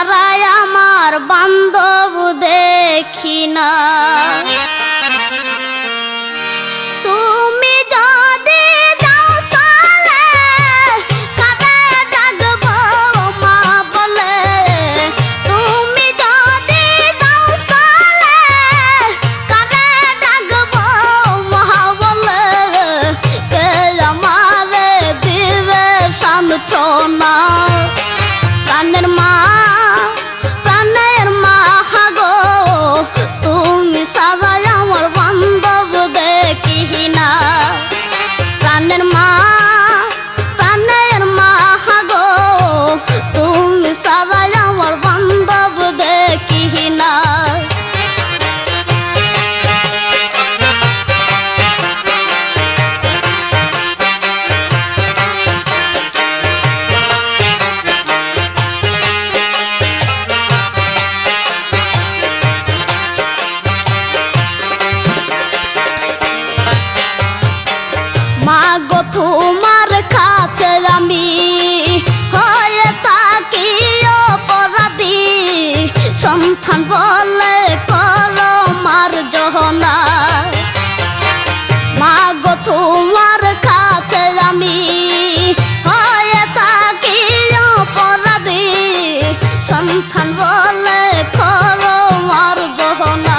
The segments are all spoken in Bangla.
সারায় আমার বান্ধব দেখি না। তুমি যদি যাও সালে কারে ডাকবো মা বলে, তুমি যদি যাও সালে কারে ডাকবো মা বলে, কে আমারে দিবে সান্ত্বনা। প্রাণের মা প্রাণের মা গো, তুমি সারাই আমার বান্ধব দেখি না। প্রাণের মা প্রাণের মা গো, তুমি সারাই আমার বান্ধব দেখি না। তোমার কাছে আমি হয়ে থাকি অপরাধী, সন্তান বলে করো মার্জনা। মা গো তোমার কাছে আমি হয়ে থাকি অপরাধী, সন্তান বলে করো মার্জনা।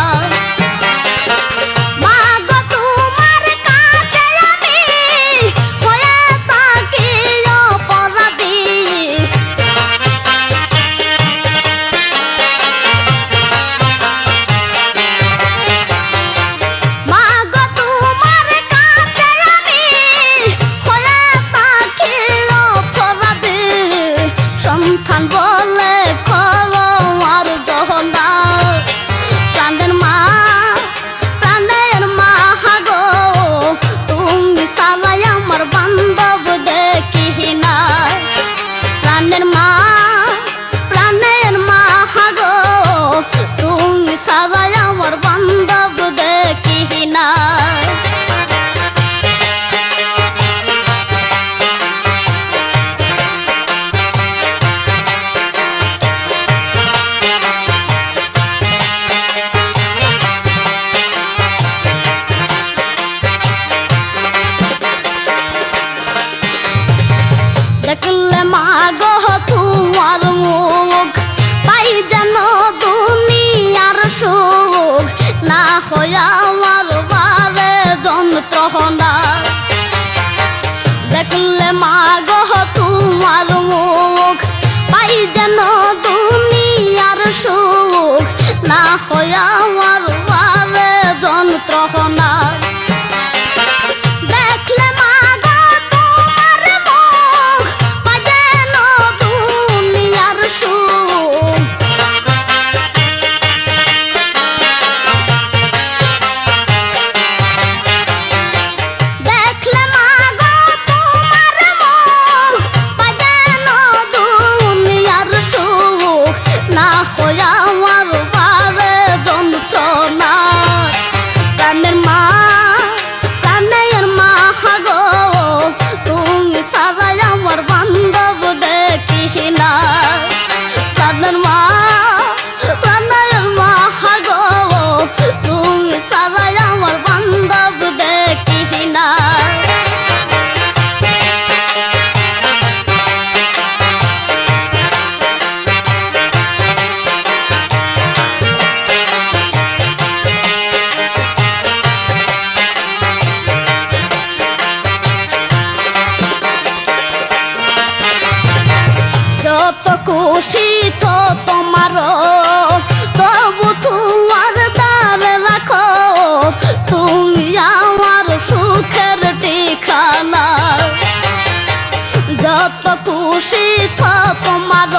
সন্তান বলে করো মার্জনা। প্রাণের মা প্রাণের মা গো, তুমি সারাই আমার বান্ধব দেখি না। প্রাণের মা প্রাণের মা গো, তুমি সারাই আমার বান্ধব দেখি না। দেখলে মা গো তোমার মুখ, পাই যেন দুনিয়ার সুখ, না হয় আমার বারে যন্ত্রণা। দেখলে মা গো তোমার মুখ, পাই যেন দুনিয়ার সুখ, না হয় আমার বারে যন্ত্রণা। প্রাণের মা প্রাণের মা গো, তুমি সারাই আমার বান্ধব দেখি না। প্রাণের মা প্রাণের মা গো, তুমি সারাই আমার বান্ধব দেখি না। যত খুশি তো তোমার, তবু তোমার দ্বারে রাখো, তুমি আমার সুখের ঠিকানা। যত খুশি তো তোমার,